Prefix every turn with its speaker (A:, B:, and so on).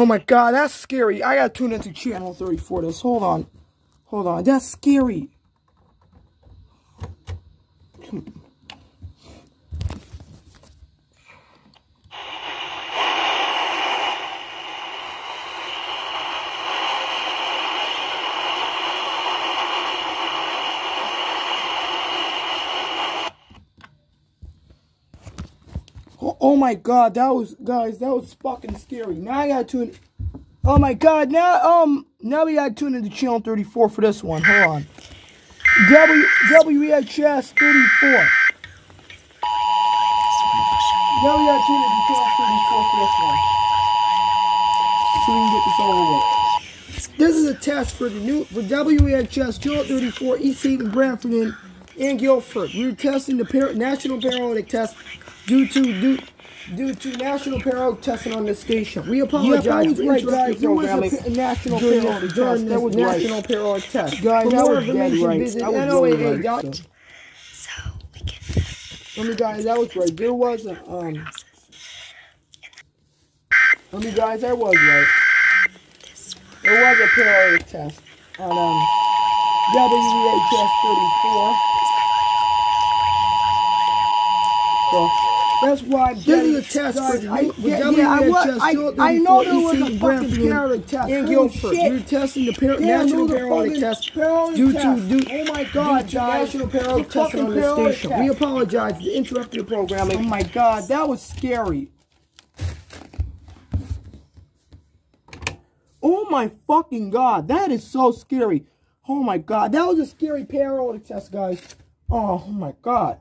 A: Oh my god, that's scary. I gotta tune into channel 34 this. Hold on. Hold on. That's scary. Oh my god, that was, guys, that was fucking scary. Now I gotta tune. Oh my god, now we gotta tune into channel 34 for this one. Hold on. WHS 34. Now we gotta tune into channel 34 for this one, so we can get this over with. This is a test for the new WHS channel 34, East Haven, Bradford, and Guilford. We were testing the national periodic test due to national periodic testing on this station. We apologize. Yeah, that was right, guys. There was a national periodic test. That was national periodic test. Guys, that was dead right. Visit NOAA.
B: So we can.
A: I mean, guys, that was right. There was a I mean, guys, that was right. There was a periodic test on WHS 34. So that's why this is a test for the I know there was a fucking periodic test in Guilford. We were testing the national periodic test due to oh my god, national periodic test on this station. We apologize for interrupting the programming. Oh my god, that was scary. Oh my fucking god, that is so scary. Oh my god, that was a scary periodic test, guys. Oh my god.